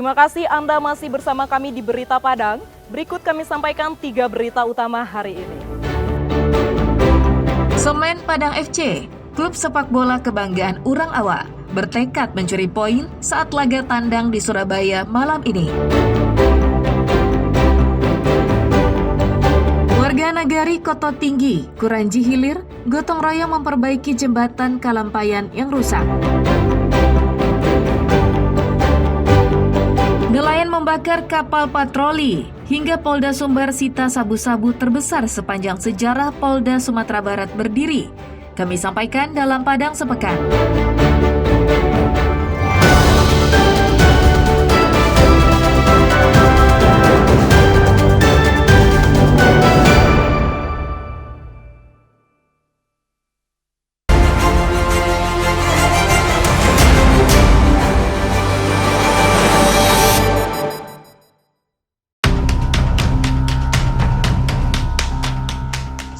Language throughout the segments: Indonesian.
Terima kasih Anda masih bersama kami di Berita Padang. Berikut kami sampaikan 3 berita utama hari ini. Semen Padang FC, klub sepak bola kebanggaan Urang Awa, bertekad mencuri poin saat laga tandang di Surabaya malam ini. Warga Nagari Koto Tinggi, Kuranji Hilir, gotong royong memperbaiki jembatan Kalampayan yang rusak. Nelayan membakar kapal patroli, hingga Polda Sumbar sita sabu-sabu terbesar sepanjang sejarah Polda Sumatera Barat berdiri. Kami sampaikan dalam Padang Sepekan.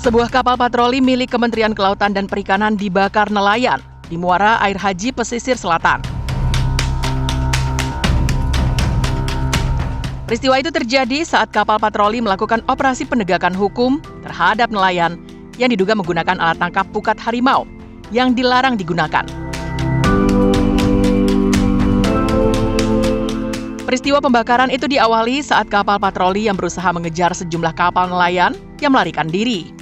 Sebuah kapal patroli milik Kementerian Kelautan dan Perikanan dibakar nelayan di muara air Haji pesisir selatan. Peristiwa itu terjadi saat kapal patroli melakukan operasi penegakan hukum terhadap nelayan yang diduga menggunakan alat tangkap pukat harimau yang dilarang digunakan. Peristiwa pembakaran itu diawali saat kapal patroli yang berusaha mengejar sejumlah kapal nelayan yang melarikan diri.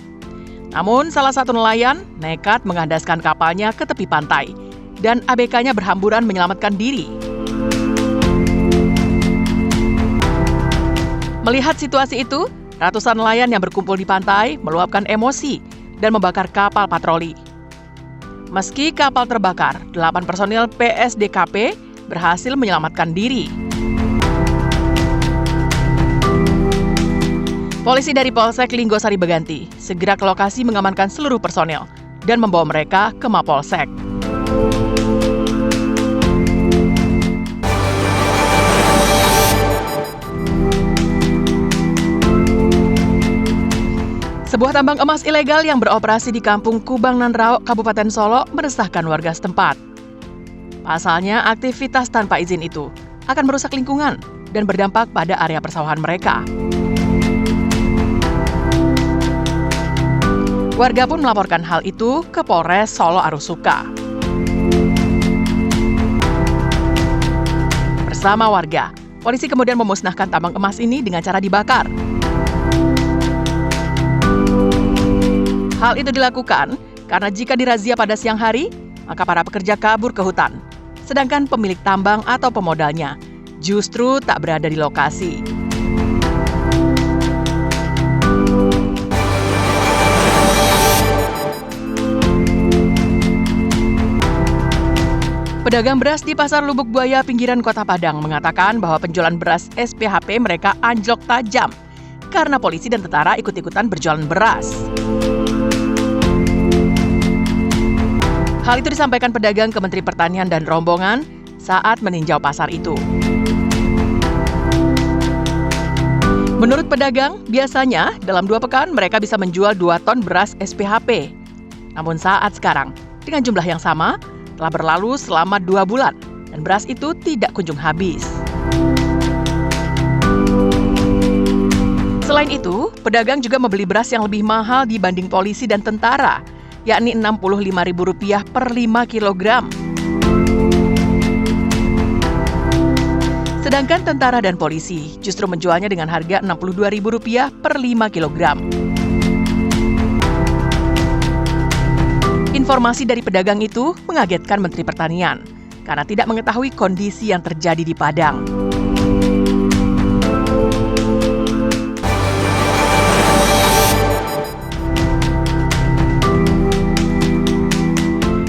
Namun, salah satu nelayan nekat mengandaskan kapalnya ke tepi pantai dan ABK-nya berhamburan menyelamatkan diri. Melihat situasi itu, ratusan nelayan yang berkumpul di pantai meluapkan emosi dan membakar kapal patroli. Meski kapal terbakar, 8 personil PSDKP berhasil menyelamatkan diri. Polisi dari Polsek Linggosari Beganti segera ke lokasi mengamankan seluruh personel dan membawa mereka ke Mapolsek. Sebuah tambang emas ilegal yang beroperasi di Kampung Kubang Nanrao, Kabupaten Solo meresahkan warga setempat. Pasalnya, aktivitas tanpa izin itu akan merusak lingkungan dan berdampak pada area persawahan mereka. Warga pun melaporkan hal itu ke Polres Solo Arusuka. Bersama warga, polisi kemudian memusnahkan tambang emas ini dengan cara dibakar. Hal itu dilakukan karena jika dirazia pada siang hari, maka para pekerja kabur ke hutan, sedangkan pemilik tambang atau pemodalnya justru tak berada di lokasi. Pedagang beras di Pasar Lubuk Buaya pinggiran Kota Padang mengatakan bahwa penjualan beras SPHP mereka anjlok tajam karena polisi dan tentara ikut-ikutan berjualan beras. Hal itu disampaikan pedagang ke Menteri Pertanian dan rombongan saat meninjau pasar itu. Menurut pedagang, biasanya dalam 2 pekan mereka bisa menjual 2 ton beras SPHP. Namun saat sekarang, dengan jumlah yang sama, telah berlalu selama 2 bulan dan beras itu tidak kunjung habis. Selain itu, pedagang juga membeli beras yang lebih mahal dibanding polisi dan tentara, yakni Rp65.000 per 5 kilogram. Sedangkan tentara dan polisi justru menjualnya dengan harga Rp62.000 per 5 kilogram. Informasi dari pedagang itu mengagetkan Menteri Pertanian karena tidak mengetahui kondisi yang terjadi di Padang.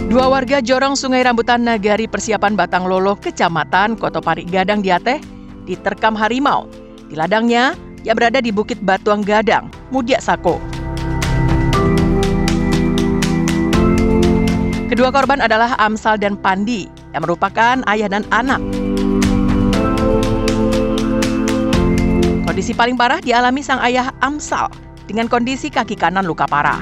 Dua warga Jorong Sungai Rambutan Nagari Persiapan Batang Lolo, Kecamatan Kotopari Gadang Diateh, diterkam harimau di ladangnya yang berada di Bukit Batuang Gadang, Mudia Sako. Kedua korban adalah Amsal dan Pandi, yang merupakan ayah dan anak. Kondisi paling parah dialami sang ayah Amsal, dengan kondisi kaki kanan luka parah.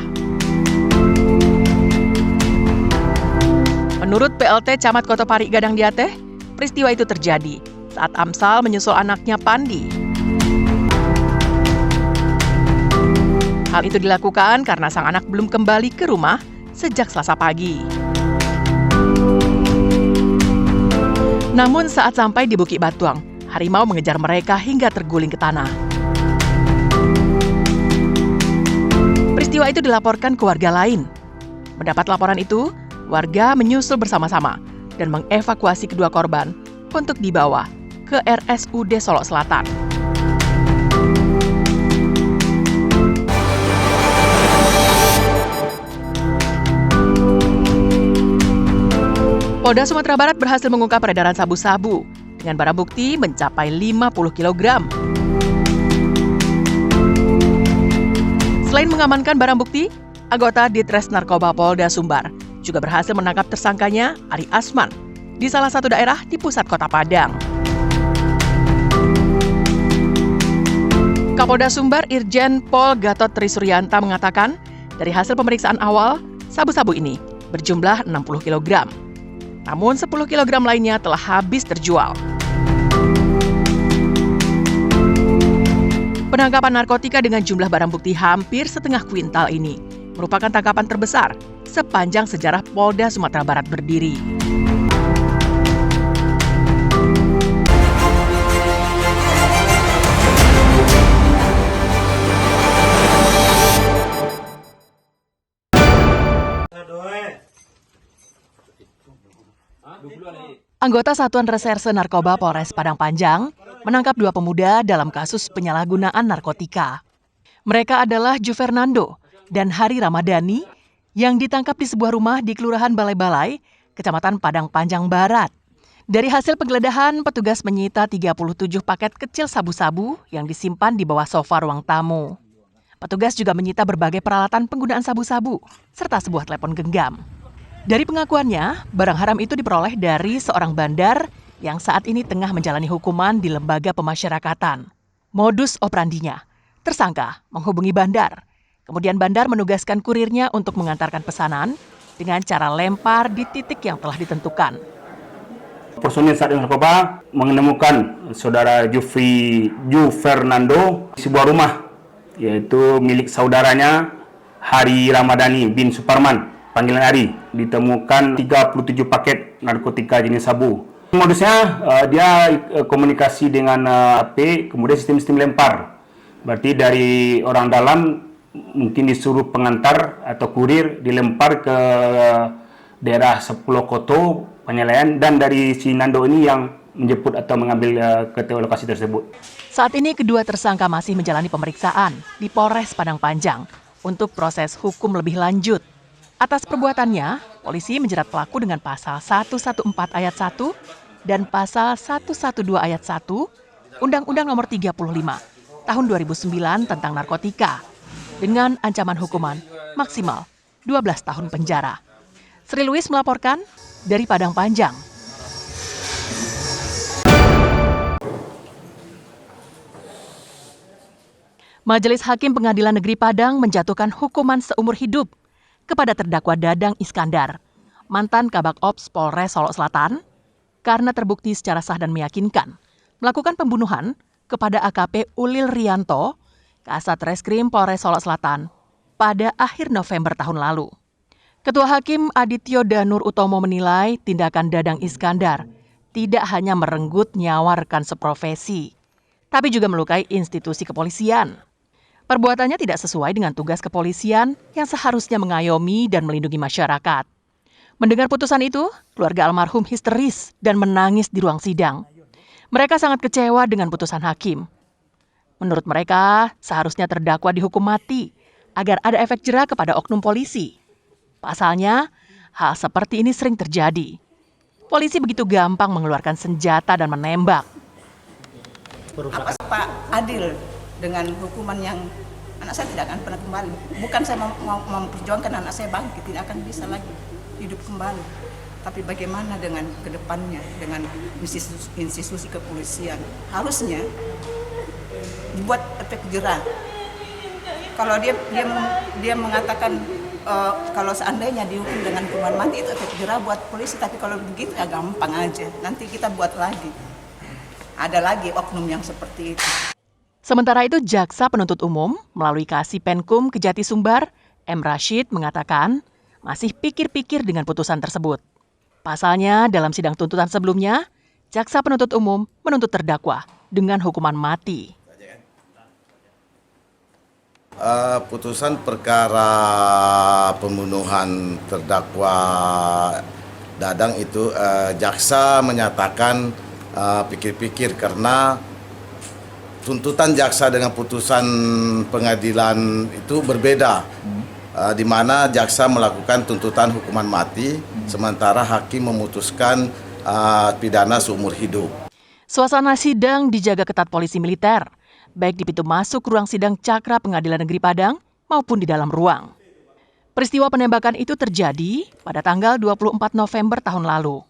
Menurut PLT Camat Kotopari Gadang Diateh, peristiwa itu terjadi saat Amsal menyusul anaknya Pandi. Hal itu dilakukan karena sang anak belum kembali ke rumah sejak Selasa pagi. Namun saat sampai di Bukit Batuang, harimau mengejar mereka hingga terguling ke tanah. Peristiwa itu dilaporkan ke warga lain. Mendapat laporan itu, warga menyusul bersama-sama dan mengevakuasi kedua korban untuk dibawa ke RSUD Solok Selatan. Polda Sumatera Barat berhasil mengungkap peredaran sabu-sabu dengan barang bukti mencapai 50 kg. Selain mengamankan barang bukti, anggota Ditres Narkoba Polda Sumbar juga berhasil menangkap tersangkanya Ari Asman di salah satu daerah di pusat kota Padang. Kapolda Sumbar Irjen Pol Gatot Trisuryanta mengatakan, dari hasil pemeriksaan awal, sabu-sabu ini berjumlah 60 kg. Namun 10 kg lainnya telah habis terjual. Penangkapan narkotika dengan jumlah barang bukti hampir setengah kuintal ini merupakan tangkapan terbesar sepanjang sejarah Polda Sumatera Barat berdiri. Anggota Satuan Reserse Narkoba Polres Padang Panjang menangkap 2 pemuda dalam kasus penyalahgunaan narkotika. Mereka adalah Ju Fernando dan Hari Ramadhani yang ditangkap di sebuah rumah di Kelurahan Balai-Balai, Kecamatan Padang Panjang Barat. Dari hasil penggeledahan, petugas menyita 37 paket kecil sabu-sabu yang disimpan di bawah sofa ruang tamu. Petugas juga menyita berbagai peralatan penggunaan sabu-sabu serta sebuah telepon genggam. Dari pengakuannya, barang haram itu diperoleh dari seorang bandar yang saat ini tengah menjalani hukuman di lembaga pemasyarakatan. Modus operandinya, tersangka menghubungi bandar. Kemudian bandar menugaskan kurirnya untuk mengantarkan pesanan dengan cara lempar di titik yang telah ditentukan. Personil Satgas Narkoba menemukan saudara Ju Fernando di sebuah rumah, yaitu milik saudaranya Hari Ramadhani bin Suparman, panggilan Ari. Ditemukan 37 paket narkotika jenis sabu. Modusnya dia komunikasi dengan AP, kemudian sistem lempar. Berarti dari orang dalam mungkin disuruh pengantar atau kurir dilempar ke daerah Sepuluh Koto, Penyelesaian, dan dari si Nando ini yang menjemput atau mengambil ke lokasi tersebut. Saat ini kedua tersangka masih menjalani pemeriksaan di Polres Padang Panjang untuk proses hukum lebih lanjut. Atas perbuatannya, polisi menjerat pelaku dengan pasal 114 ayat 1 dan pasal 112 ayat 1 Undang-Undang Nomor 35 Tahun 2009 tentang narkotika dengan ancaman hukuman maksimal 12 tahun penjara. Sri Louis melaporkan dari Padang Panjang. Majelis Hakim Pengadilan Negeri Padang menjatuhkan hukuman seumur hidup kepada terdakwa Dadang Iskandar, mantan Kabak Ops Polres Solok Selatan, karena terbukti secara sah dan meyakinkan melakukan pembunuhan kepada AKP Ulil Rianto, Kasat Reskrim Polres Solok Selatan, pada akhir November tahun lalu. Ketua Hakim Adityo Danur Utomo menilai tindakan Dadang Iskandar tidak hanya merenggut nyawa rekan seprofesi, tapi juga melukai institusi kepolisian. Perbuatannya tidak sesuai dengan tugas kepolisian yang seharusnya mengayomi dan melindungi masyarakat. Mendengar putusan itu, keluarga almarhum histeris dan menangis di ruang sidang. Mereka sangat kecewa dengan putusan hakim. Menurut mereka, seharusnya terdakwa dihukum mati agar ada efek jera kepada oknum polisi. Pasalnya, hal seperti ini sering terjadi. Polisi begitu gampang mengeluarkan senjata dan menembak. Apa Pak adil dengan hukuman yang anak saya tidak akan pernah kembali. Bukan saya mau memperjuangkan anak saya bangkit, tidak akan bisa lagi hidup kembali. Tapi bagaimana dengan kedepannya, dengan institusi kepolisian? Harusnya dibuat efek jera. Kalau dia mengatakan kalau seandainya dihukum dengan hukuman mati itu efek jera buat polisi, tapi kalau begitu ya gampang aja. Nanti kita buat lagi. ada lagi oknum yang seperti itu. Sementara itu, Jaksa Penuntut Umum melalui Kasih Penkum Kejati Sumbar, M. Rashid mengatakan masih pikir-pikir dengan putusan tersebut. Pasalnya, dalam sidang tuntutan sebelumnya, Jaksa Penuntut Umum menuntut terdakwa dengan hukuman mati. Putusan perkara pembunuhan terdakwa Dadang itu jaksa menyatakan pikir-pikir karena tuntutan jaksa dengan putusan pengadilan itu berbeda, di mana jaksa melakukan tuntutan hukuman mati, sementara hakim memutuskan pidana seumur hidup. Suasana sidang dijaga ketat polisi militer, baik di pintu masuk ruang sidang Cakra Pengadilan Negeri Padang maupun di dalam ruang. Peristiwa penembakan itu terjadi pada tanggal 24 November tahun lalu.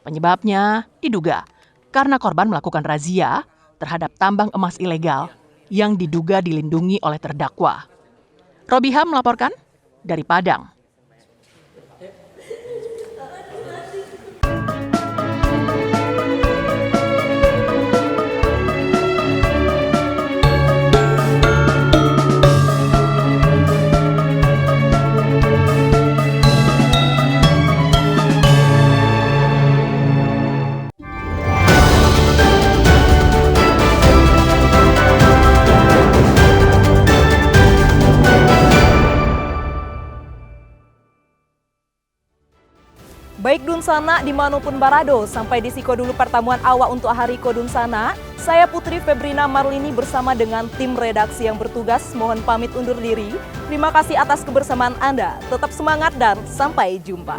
Penyebabnya diduga karena korban melakukan razia terhadap tambang emas ilegal yang diduga dilindungi oleh terdakwa. Robiham melaporkan dari Padang. Baik Dunsana dimanapun Barado, sampai di siko dulu pertemuan awak untuk hari Kodunsana. Saya Putri Febrina Marlini bersama dengan tim redaksi yang bertugas mohon pamit undur diri. Terima kasih atas kebersamaan Anda, tetap semangat dan sampai jumpa.